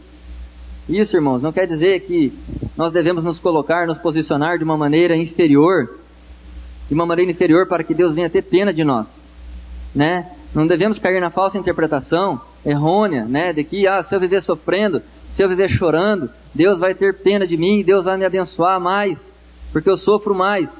[SPEAKER 1] Isso, irmãos, não quer dizer que nós devemos nos colocar, nos posicionar de uma maneira inferior, para que Deus venha ter pena de nós, né? Não devemos cair na falsa interpretação errônea, né, de que se eu viver sofrendo, se eu viver chorando, Deus vai ter pena de mim, Deus vai me abençoar mais, porque eu sofro mais.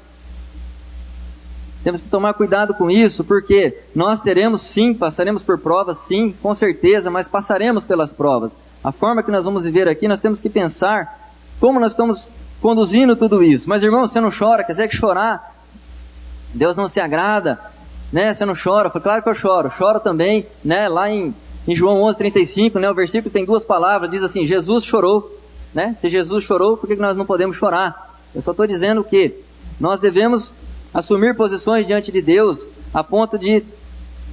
[SPEAKER 1] Temos que tomar cuidado com isso, porque nós teremos sim, passaremos por provas sim, com certeza, mas passaremos pelas provas. A forma que nós vamos viver aqui, nós temos que pensar como nós estamos conduzindo tudo isso. Mas irmão, você não chora, quer dizer que chorar, Deus não se agrada, né? Você não chora? Foi claro que eu choro. Choro também, né? Lá em João 11:35, né? O versículo tem 2 palavras, diz assim, Jesus chorou, né? Se Jesus chorou, por que nós não podemos chorar? Eu só estou dizendo que nós devemos assumir posições diante de Deus, a ponto de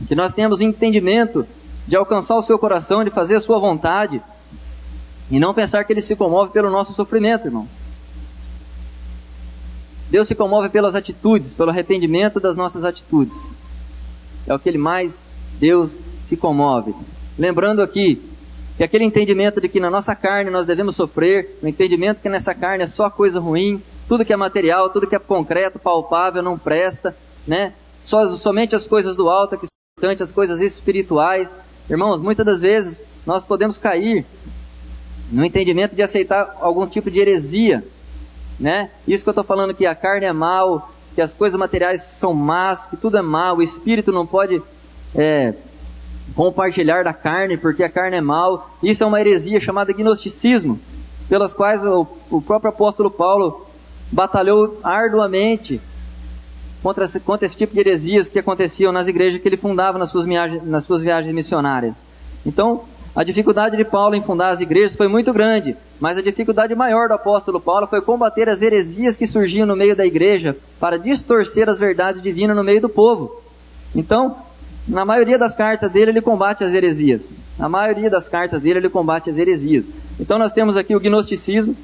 [SPEAKER 1] que nós tenhamos entendimento de alcançar o seu coração, de fazer a sua vontade, e não pensar que Ele se comove pelo nosso sofrimento, irmão. Deus se comove pelas atitudes, pelo arrependimento das nossas atitudes. É o que Deus se comove. Lembrando aqui, que aquele entendimento de que na nossa carne nós devemos sofrer, o entendimento que nessa carne é só coisa ruim, tudo que é material, tudo que é concreto, palpável, não presta, né? Somente as coisas do alto é que são importantes, as coisas espirituais. Irmãos, muitas das vezes nós podemos cair no entendimento de aceitar algum tipo de heresia, né? Isso que eu estou falando, que a carne é mal, que as coisas materiais são más, que tudo é mal, o espírito não pode compartilhar da carne, porque a carne é mal. Isso é uma heresia chamada gnosticismo, pelas quais o próprio apóstolo Paulo batalhou arduamente contra esse tipo de heresias que aconteciam nas igrejas que ele fundava nas suas viagens missionárias. Então, a dificuldade de Paulo em fundar as igrejas foi muito grande, mas a dificuldade maior do apóstolo Paulo foi combater as heresias que surgiam no meio da igreja para distorcer as verdades divinas no meio do povo. Então, na maioria das cartas dele, ele combate as heresias. Então, nós temos aqui o gnosticismo,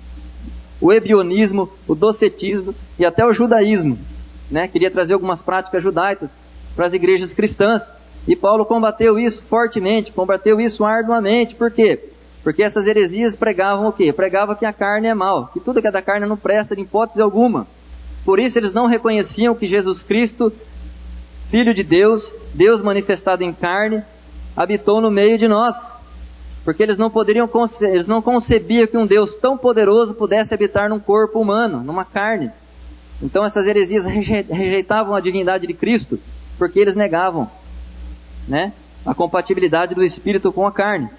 [SPEAKER 1] o ebionismo, o docetismo e até o judaísmo, né? Queria trazer algumas práticas judaicas para as igrejas cristãs. E Paulo combateu isso fortemente, combateu isso arduamente. Por quê? Porque essas heresias pregavam o quê? Pregavam que a carne é mal, que tudo que é da carne não presta de hipótese alguma. Por isso eles não reconheciam que Jesus Cristo, Filho de Deus, Deus manifestado em carne, habitou no meio de nós. Porque eles não concebiam que um Deus tão poderoso pudesse habitar num corpo humano, numa carne. Então essas heresias rejeitavam a divindade de Cristo, porque eles negavam, né, a compatibilidade do Espírito com a carne.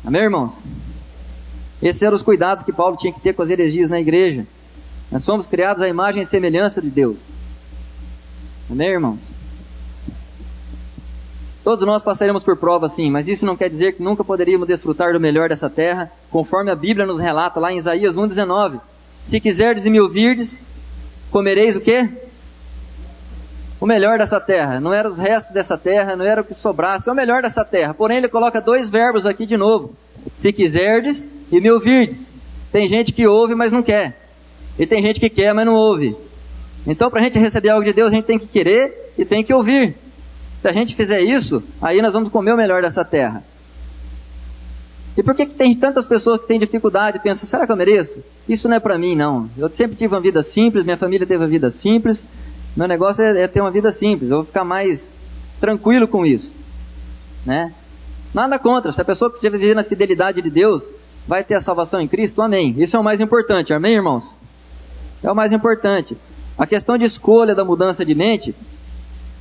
[SPEAKER 1] Amém, irmãos? Esses eram os cuidados que Paulo tinha que ter com as heresias na igreja. Nós somos criados à imagem e semelhança de Deus. Amém, irmãos? Todos nós passaremos por prova, sim, mas isso não quer dizer que nunca poderíamos desfrutar do melhor dessa terra, conforme a Bíblia nos relata lá em Isaías 1,19. Se quiserdes e me ouvirdes, comereis o quê? O melhor dessa terra. Não era os restos dessa terra, não era o que sobrasse, é o melhor dessa terra. Porém, ele coloca dois verbos aqui de novo. Se quiserdes e me ouvirdes. Tem gente que ouve, mas não quer. E tem gente que quer, mas não ouve. Então, para a gente receber algo de Deus, a gente tem que querer e tem que ouvir. Se a gente fizer isso, aí nós vamos comer o melhor dessa terra. E por que tem tantas pessoas que têm dificuldade e pensam, será que eu mereço? Isso não é para mim, não. Eu sempre tive uma vida simples, minha família teve uma vida simples. Meu negócio é ter uma vida simples. Eu vou ficar mais tranquilo com isso, né? Nada contra. Se a pessoa que estiver vivendo a fidelidade de Deus vai ter a salvação em Cristo, amém. Isso é o mais importante, amém, irmãos? É o mais importante. A questão de escolha da mudança de mente,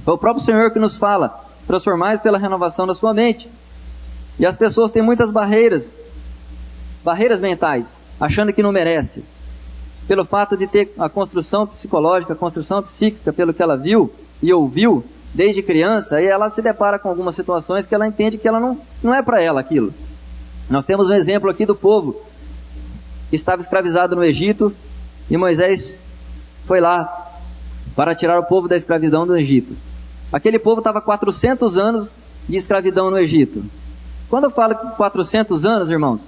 [SPEAKER 1] é o próprio Senhor que nos fala, transformai pela renovação da sua mente. E as pessoas têm muitas barreiras mentais, achando que não merece. Pelo fato de ter a construção psicológica, a construção psíquica, pelo que ela viu e ouviu desde criança, aí ela se depara com algumas situações que ela entende que ela não é para ela aquilo. Nós temos um exemplo aqui do povo que estava escravizado no Egito e Moisés foi lá para tirar o povo da escravidão do Egito. Aquele povo estava 400 anos de escravidão no Egito. Quando eu falo 400 anos, irmãos,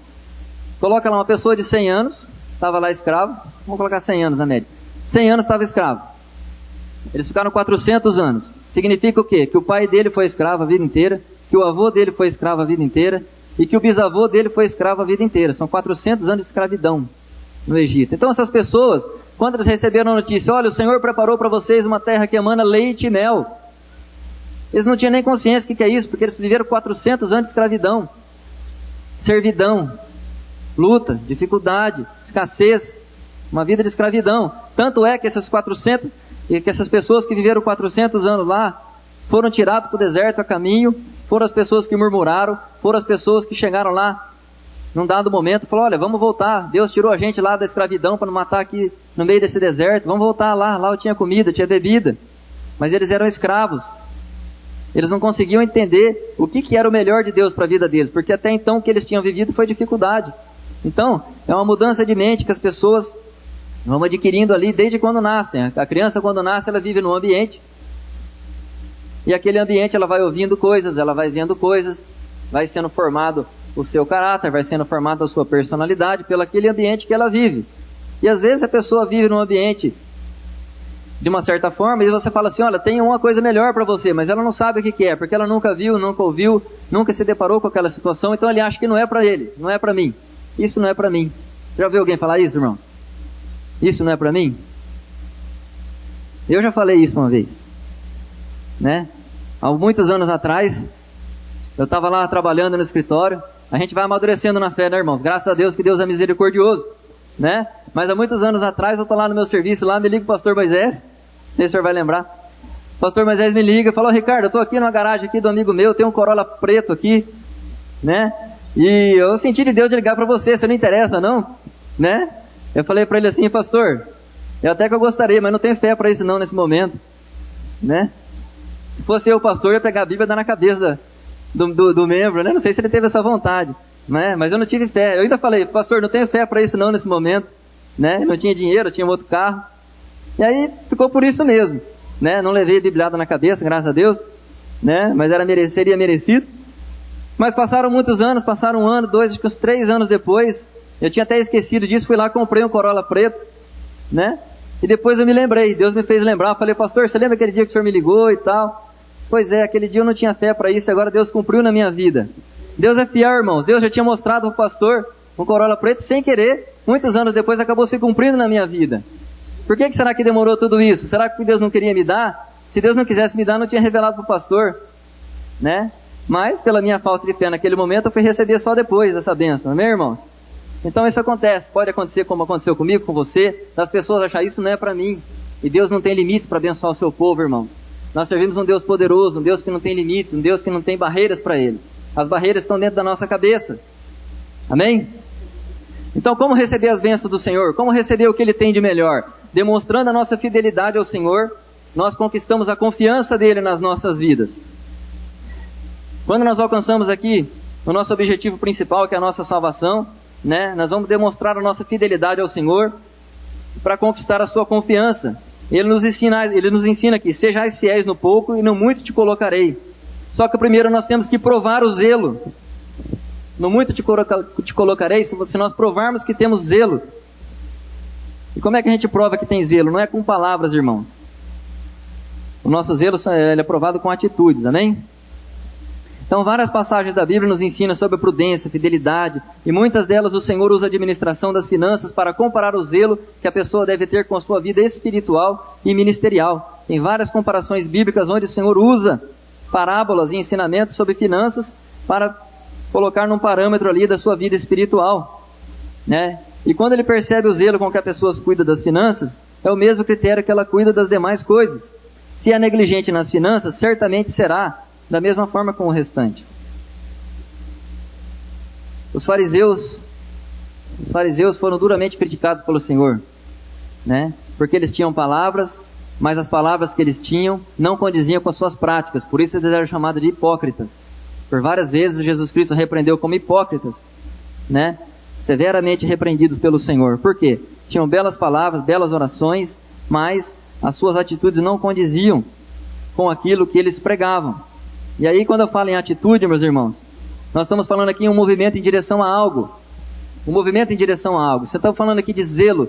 [SPEAKER 1] coloca lá uma pessoa de 100 anos, estava lá escravo, vamos colocar 100 anos na média. 100 anos estava escravo. Eles ficaram 400 anos. Significa o quê? Que o pai dele foi escravo a vida inteira, que o avô dele foi escravo a vida inteira, e que o bisavô dele foi escravo a vida inteira. São 400 anos de escravidão no Egito. Então essas pessoas, quando eles receberam a notícia, olha, o Senhor preparou para vocês uma terra que emana leite e mel. Eles não tinham nem consciência do que é isso, porque eles viveram 400 anos de escravidão, servidão, luta, dificuldade, escassez, uma vida de escravidão. Tanto é que essas pessoas que viveram 400 anos lá, foram tirados para o deserto a caminho, foram as pessoas que murmuraram, foram as pessoas que chegaram lá, num dado momento, falaram, olha, vamos voltar, Deus tirou a gente lá da escravidão para não matar aqui no meio desse deserto, vamos voltar lá eu tinha comida, tinha bebida. Mas eles eram escravos. Eles não conseguiam entender o que era o melhor de Deus para a vida deles, porque até então o que eles tinham vivido foi dificuldade. Então, é uma mudança de mente que as pessoas vão adquirindo ali desde quando nascem. A criança, quando nasce, ela vive num ambiente, e aquele ambiente ela vai ouvindo coisas, ela vai vendo coisas, vai sendo formado o seu caráter, vai sendo formada a sua personalidade pelo aquele ambiente que ela vive. E às vezes a pessoa vive num ambiente de uma certa forma, e você fala assim, olha, tem uma coisa melhor para você, mas ela não sabe o que é, porque ela nunca viu, nunca ouviu, nunca se deparou com aquela situação, então ele acha que não é para ele, não é para mim. Isso não é para mim. Já ouviu alguém falar isso, irmão? Isso não é para mim? Eu já falei isso uma vez, né? Há muitos anos atrás, eu estava lá trabalhando no escritório, a gente vai amadurecendo na fé, né, irmãos? Graças a Deus que Deus é misericordioso, né? Mas há muitos anos atrás, eu estou lá no meu serviço, lá me liga o pastor Moisés, não sei se o senhor vai lembrar. O pastor Moisés me liga, falou, Ricardo, eu estou aqui numa garagem aqui do amigo meu, tem um Corolla preto aqui, né? E eu senti de Deus de ligar para você não interessa não, né? Eu falei para ele assim, pastor, até que eu gostaria, mas não tenho fé para isso não nesse momento, né? Se fosse eu, pastor, eu ia pegar a Bíblia e dar na cabeça do membro, né? Não sei se ele teve essa vontade, né? Mas eu não tive fé. Eu ainda falei, pastor, não tenho fé para isso não nesse momento, né? Eu não tinha dinheiro, eu tinha um outro carro. E aí ficou por isso mesmo, né? Não levei a bibliada na cabeça, graças a Deus, né? Mas seria merecido. Mas passaram muitos anos, passaram 1 ano, 2, acho que uns 3 anos depois, eu tinha até esquecido disso, fui lá, comprei um Corolla preto, né? E depois eu me lembrei, Deus me fez lembrar, falei, pastor, você lembra aquele dia que o senhor me ligou e tal? Pois é, aquele dia eu não tinha fé para isso, agora Deus cumpriu na minha vida. Deus é fiel, irmãos, Deus já tinha mostrado para o pastor um Corolla preto sem querer, muitos anos depois acabou se cumprindo na minha vida. Por que será que demorou tudo isso? Será que Deus não queria me dar? Se Deus não quisesse me dar, não tinha revelado para o pastor. né? Mas, pela minha falta de fé naquele momento, eu fui receber só depois dessa bênção, amém, irmãos? Então isso acontece, pode acontecer como aconteceu comigo, com você, das pessoas acharem isso não é para mim. E Deus não tem limites para abençoar o seu povo, irmãos. Nós servimos um Deus poderoso, um Deus que não tem limites, um Deus que não tem barreiras para Ele. As barreiras estão dentro da nossa cabeça. Amém? Então, como receber as bênçãos do Senhor? Como receber o que Ele tem de melhor? Demonstrando a nossa fidelidade ao Senhor, nós conquistamos a confiança dEle nas nossas vidas. Quando nós alcançamos aqui o nosso objetivo principal, que é a nossa salvação, né? Nós vamos demonstrar a nossa fidelidade ao Senhor para conquistar a sua confiança. Ele nos ensina aqui, sejais fiéis no pouco e no muito te colocarei. Só que primeiro nós temos que provar o zelo. No muito te colocarei, se nós provarmos que temos zelo. E como é que a gente prova que tem zelo? Não é com palavras, irmãos. O nosso zelo ele é provado com atitudes, amém? Então, várias passagens da Bíblia nos ensinam sobre a prudência, fidelidade, e muitas delas o Senhor usa a administração das finanças para comparar o zelo que a pessoa deve ter com a sua vida espiritual e ministerial. Tem várias comparações bíblicas onde o Senhor usa parábolas e ensinamentos sobre finanças para colocar num parâmetro ali da sua vida espiritual, né? E quando ele percebe o zelo com que a pessoa cuida das finanças, é o mesmo critério que ela cuida das demais coisas. Se é negligente nas finanças, certamente será da mesma forma com o restante. Os fariseus foram duramente criticados pelo Senhor, né? Porque eles tinham palavras, mas as palavras que eles tinham não condiziam com as suas práticas. Por isso eles eram chamados de hipócritas. Por várias vezes Jesus Cristo repreendeu como hipócritas, né? Severamente repreendidos pelo Senhor. Por quê? Tinham belas palavras, belas orações, mas as suas atitudes não condiziam com aquilo que eles pregavam. E aí, quando eu falo em atitude, meus irmãos, nós estamos falando aqui em um movimento em direção a algo. Um movimento em direção a algo. Você está falando aqui de zelo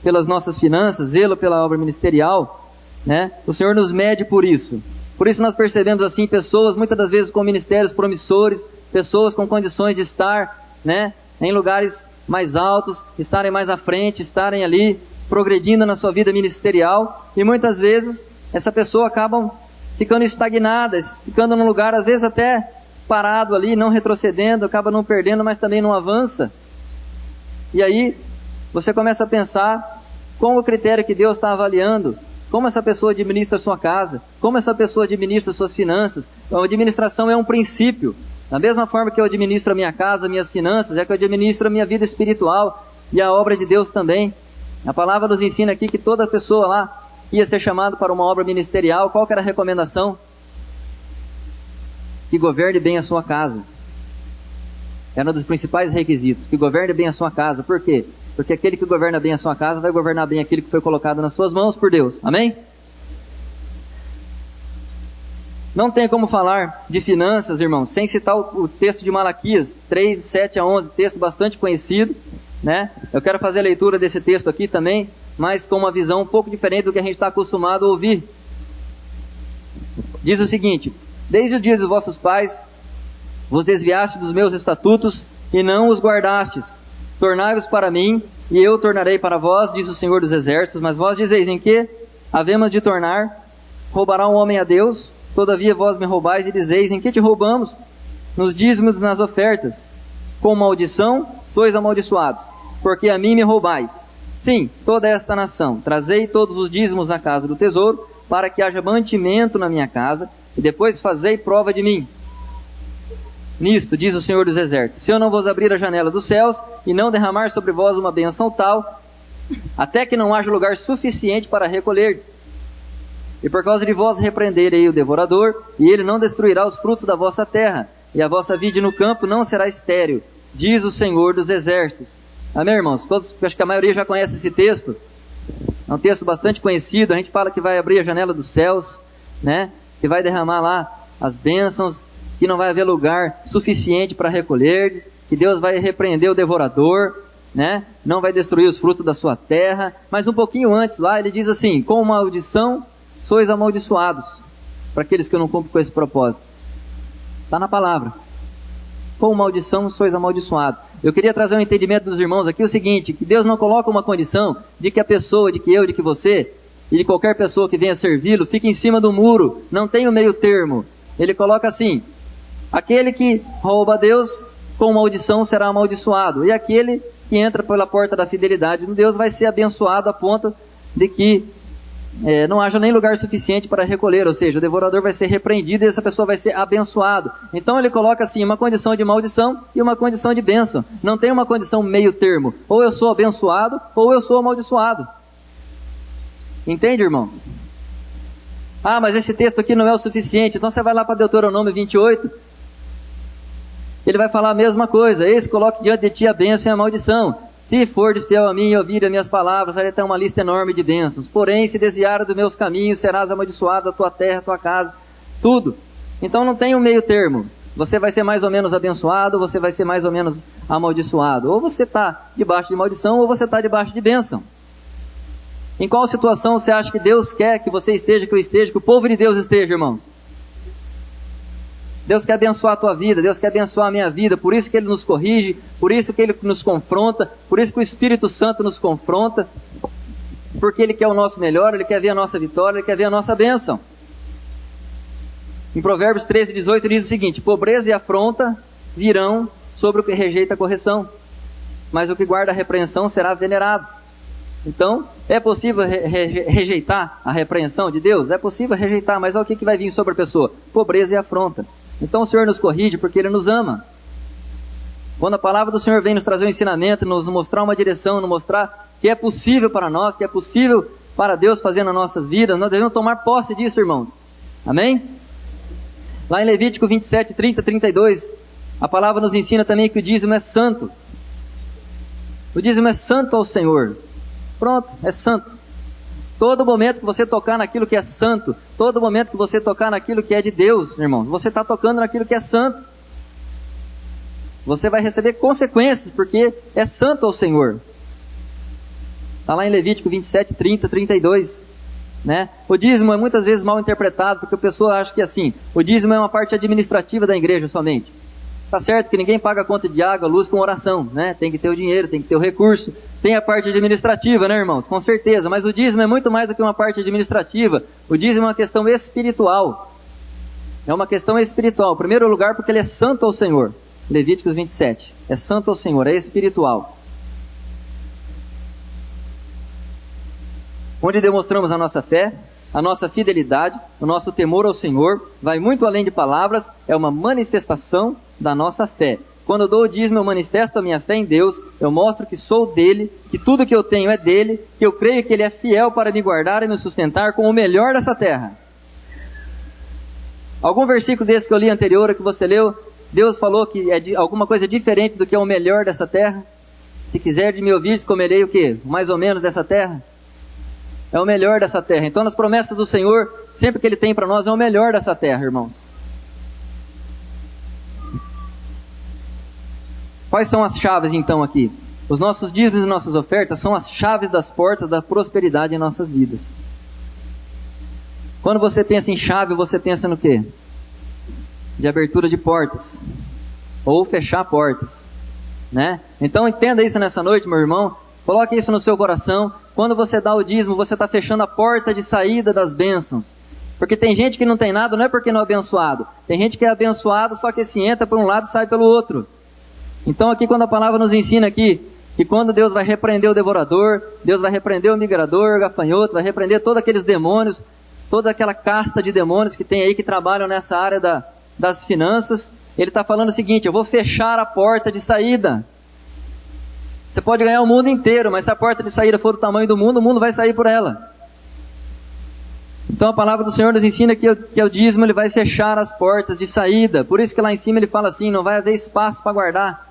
[SPEAKER 1] pelas nossas finanças, zelo pela obra ministerial, né? O Senhor nos mede por isso. Por isso nós percebemos assim, pessoas muitas das vezes com ministérios promissores, pessoas com condições de estar, né, em lugares mais altos, estarem mais à frente, estarem ali progredindo na sua vida ministerial, e muitas vezes essa pessoa acaba ficando estagnada, ficando num lugar às vezes até parado ali, não retrocedendo, acaba não perdendo, mas também não avança. E aí você começa a pensar qual o critério que Deus está avaliando, como essa pessoa administra a sua casa, como essa pessoa administra suas finanças. A administração é um princípio. Da mesma forma que eu administro a minha casa, minhas finanças, é que eu administro a minha vida espiritual e a obra de Deus também. A palavra nos ensina aqui que toda pessoa lá ia ser chamada para uma obra ministerial. Qual que era a recomendação? Que governe bem a sua casa. Era um dos principais requisitos, que governe bem a sua casa. Por quê? Porque aquele que governa bem a sua casa vai governar bem aquilo que foi colocado nas suas mãos por Deus. Amém? Não tem como falar de finanças, irmãos, sem citar o texto de Malaquias 3, 7 a 11, texto bastante conhecido, né? Eu quero fazer a leitura desse texto aqui também, mas com uma visão um pouco diferente do que a gente está acostumado a ouvir. Diz o seguinte: desde o dia dos vossos pais, vos desviaste dos meus estatutos e não os guardastes. Tornai-vos para mim, e eu tornarei para vós, diz o Senhor dos Exércitos. Mas vós dizeis: em que havemos de tornar? Roubará um homem a Deus? Todavia vós me roubais e dizeis: em que te roubamos? Nos dízimos e nas ofertas. Com maldição sois amaldiçoados, porque a mim me roubais. Sim, toda esta nação, trazei todos os dízimos à casa do tesouro, para que haja mantimento na minha casa, e depois fazei prova de mim. Nisto, diz o Senhor dos Exércitos: se eu não vos abrir a janela dos céus, e não derramar sobre vós uma bênção tal, até que não haja lugar suficiente para recolherdes. E por causa de vós repreenderei o devorador, e ele não destruirá os frutos da vossa terra, e a vossa vide no campo não será estéril, diz o Senhor dos Exércitos. Amém, irmãos? Todos, acho que a maioria já conhece esse texto. É um texto bastante conhecido. A gente fala que vai abrir a janela dos céus, né? Que vai derramar lá as bênçãos, que não vai haver lugar suficiente para recolherdes, que Deus vai repreender o devorador, né? Não vai destruir os frutos da sua terra. Mas um pouquinho antes lá ele diz assim: com maldição sois amaldiçoados, para aqueles que não cumprem com esse propósito. Está na palavra. Com maldição sois amaldiçoados. Eu queria trazer um entendimento dos irmãos aqui, o seguinte: que Deus não coloca uma condição de que a pessoa, de que eu, de que você, e de qualquer pessoa que venha servi-lo, fique em cima do muro, não tem o meio termo. Ele coloca assim: aquele que rouba a Deus, com maldição será amaldiçoado. E aquele que entra pela porta da fidelidade no Deus vai ser abençoado a ponto de que não haja nem lugar suficiente para recolher. Ou seja, o devorador vai ser repreendido e essa pessoa vai ser abençoado. Então ele coloca assim, uma condição de maldição e uma condição de bênção. Não tem uma condição meio termo. Ou eu sou abençoado, ou eu sou amaldiçoado. Entende, irmãos? Ah, mas esse texto aqui não é o suficiente. Então você vai lá para Deuteronômio 28. Ele vai falar a mesma coisa: eis, coloque diante de ti a bênção e a maldição. Se fordes fiel a mim e ouvir as minhas palavras, vai ter uma lista enorme de bênçãos. Porém, se desviar dos meus caminhos, serás amaldiçoado, a tua terra, a tua casa, tudo. Então não tem um meio termo. Você vai ser mais ou menos abençoado, ou você vai ser mais ou menos amaldiçoado. Ou você está debaixo de maldição, ou você está debaixo de bênção. Em qual situação você acha que Deus quer que você esteja, que eu esteja, que o povo de Deus esteja, irmãos? Deus quer abençoar a tua vida, Deus quer abençoar a minha vida, por isso que Ele nos corrige, por isso que Ele nos confronta, por isso que o Espírito Santo nos confronta, porque Ele quer o nosso melhor, Ele quer ver a nossa vitória, Ele quer ver a nossa bênção. Em Provérbios 13, 18 diz o seguinte: pobreza e afronta virão sobre o que rejeita a correção, mas o que guarda a repreensão será venerado. Então, é possível rejeitar a repreensão de Deus? É possível rejeitar, mas olha o que vai vir sobre a pessoa: pobreza e afronta. Então o Senhor nos corrige porque Ele nos ama. Quando a palavra do Senhor vem nos trazer um ensinamento, nos mostrar uma direção, nos mostrar que é possível para nós, que é possível para Deus fazer nas nossas vidas, nós devemos tomar posse disso, irmãos. Amém? Lá em Levítico 27, 30, 32, a palavra nos ensina também que o dízimo é santo. O dízimo é santo ao Senhor. Pronto, é santo. Todo momento que você tocar naquilo que é santo, todo momento que você tocar naquilo que é de Deus, irmãos, você está tocando naquilo que é santo. Você vai receber consequências, porque é santo ao Senhor. Está lá em Levítico 27, 30, 32. Né? O dízimo é muitas vezes mal interpretado, porque a pessoa acha que assim, o dízimo é uma parte administrativa da igreja somente. Tá certo que ninguém paga a conta de água, luz com oração, né? Tem que ter o dinheiro, tem que ter o recurso. Tem a parte administrativa, né, irmãos? Com certeza, mas o dízimo é muito mais do que uma parte administrativa. O dízimo é uma questão espiritual. É uma questão espiritual. Em primeiro lugar, porque ele é santo ao Senhor. Levíticos 27. É santo ao Senhor, é espiritual. Onde demonstramos a nossa fé, a nossa fidelidade, o nosso temor ao Senhor, vai muito além de palavras, é uma manifestação da nossa fé. Quando eu dou o dízimo, eu manifesto a minha fé em Deus, eu mostro que sou dele, que tudo que eu tenho é dele, que eu creio que ele é fiel para me guardar e me sustentar com o melhor dessa terra. Algum versículo desse que eu li anterior, que você leu, Deus falou que é alguma coisa diferente do que é o melhor dessa terra? Se quiser de me ouvir, comerei o quê? Mais ou menos dessa terra? É o melhor dessa terra. Então, nas promessas do Senhor, sempre que Ele tem para nós, é o melhor dessa terra, irmãos. Quais são as chaves, então, aqui? Os nossos dízimos e nossas ofertas são as chaves das portas da prosperidade em nossas vidas. Quando você pensa em chave, você pensa no quê? De abertura de portas. Ou fechar portas. Né? Então, entenda isso nessa noite, meu irmão. Coloque isso no seu coração. Quando você dá o dízimo, você está fechando a porta de saída das bênçãos. Porque tem gente que não tem nada, não é porque não é abençoado. Tem gente que é abençoado, só que se entra por um lado e sai pelo outro. Então aqui quando a palavra nos ensina aqui, que quando Deus vai repreender o devorador, Deus vai repreender o migrador, o gafanhoto, vai repreender todos aqueles demônios, toda aquela casta de demônios que tem aí que trabalham nessa área das finanças, Ele está falando o seguinte: eu vou fechar a porta de saída. Você pode ganhar o mundo inteiro, mas se a porta de saída for do tamanho do mundo, o mundo vai sair por ela. Então a palavra do Senhor nos ensina que o dízimo ele vai fechar as portas de saída. Por isso que lá em cima ele fala assim: não vai haver espaço para guardar.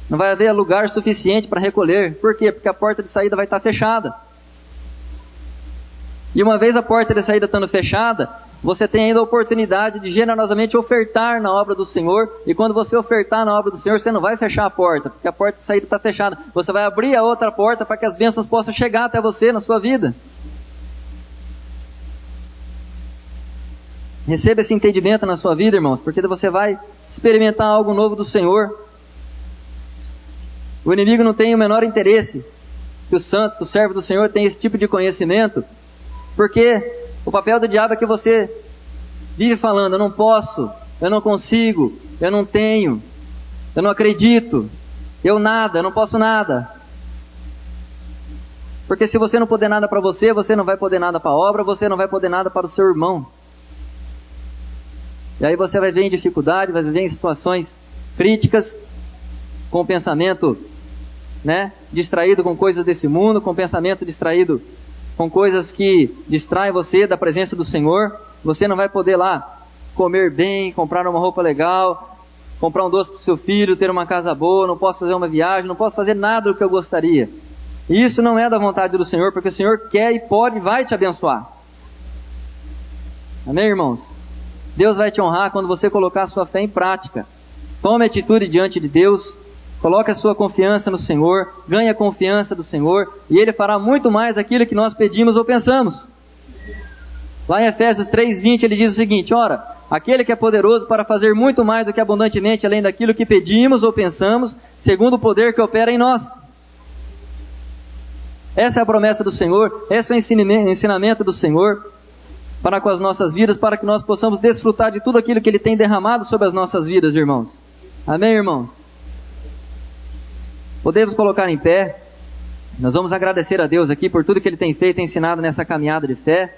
[SPEAKER 1] Não vai haver lugar suficiente para recolher. Por quê? Porque a porta de saída vai estar fechada. E uma vez a porta de saída estando fechada, você tem ainda a oportunidade de generosamente ofertar na obra do Senhor. E quando você ofertar na obra do Senhor, você não vai fechar a porta, porque a porta de saída está fechada. Você vai abrir a outra porta para que as bênçãos possam chegar até você na sua vida. Receba esse entendimento na sua vida, irmãos, porque você vai experimentar algo novo do Senhor. O inimigo não tem o menor interesse que os santos, que o servo do Senhor tenha esse tipo de conhecimento, porque o papel do diabo é que você vive falando: eu não posso, eu não consigo, eu não tenho, eu não acredito, eu não posso nada. Porque se você não puder nada para você, você não vai poder nada para a obra, você não vai poder nada para o seu irmão. E aí você vai viver em dificuldade, vai viver em situações críticas, com pensamento, distraído com coisas desse mundo, com pensamento distraído com coisas que distraem você da presença do Senhor. Você não vai poder lá comer bem, comprar uma roupa legal, comprar um doce para o seu filho, ter uma casa boa, não posso fazer uma viagem, não posso fazer nada do que eu gostaria. E isso não é da vontade do Senhor, porque o Senhor quer e pode e vai te abençoar. Amém, irmãos? Deus vai te honrar quando você colocar a sua fé em prática. Tome atitude diante de Deus, coloque a sua confiança no Senhor, ganhe a confiança do Senhor, e Ele fará muito mais daquilo que nós pedimos ou pensamos. Lá em Efésios 3:20 ele diz o seguinte: ora, aquele que é poderoso para fazer muito mais do que abundantemente além daquilo que pedimos ou pensamos, segundo o poder que opera em nós. Essa é a promessa do Senhor, esse é o ensinamento do Senhor para com as nossas vidas, para que nós possamos desfrutar de tudo aquilo que Ele tem derramado sobre as nossas vidas, irmãos. Amém, irmãos? Podemos colocar em pé. Nós vamos agradecer a Deus aqui por tudo que Ele tem feito e ensinado nessa caminhada de fé.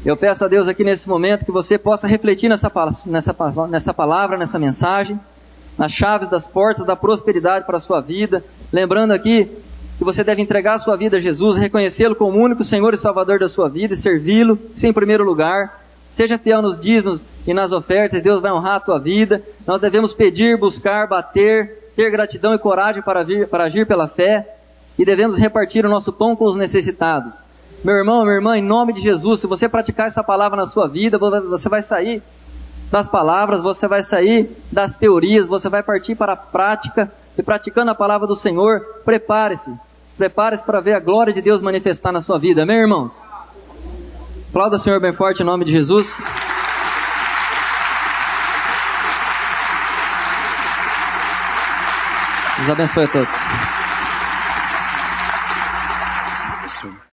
[SPEAKER 1] Eu peço a Deus aqui nesse momento que você possa refletir nessa palavra, nessa mensagem, nas chaves das portas da prosperidade para a sua vida, lembrando aqui que você deve entregar a sua vida a Jesus, reconhecê-lo como o único Senhor e Salvador da sua vida e servi-lo, isso em primeiro lugar. Seja fiel nos dízimos e nas ofertas, Deus vai honrar a tua vida. Nós devemos pedir, buscar, bater, ter gratidão e coragem para agir pela fé, e devemos repartir o nosso pão com os necessitados. Meu irmão, minha irmã, em nome de Jesus, se você praticar essa palavra na sua vida, você vai sair das palavras, você vai sair das teorias, você vai partir para a prática, e praticando a palavra do Senhor, prepare-se para ver a glória de Deus manifestar na sua vida. Amém, irmãos? Aplauda o Senhor bem forte em nome de Jesus. Deus abençoe a todos.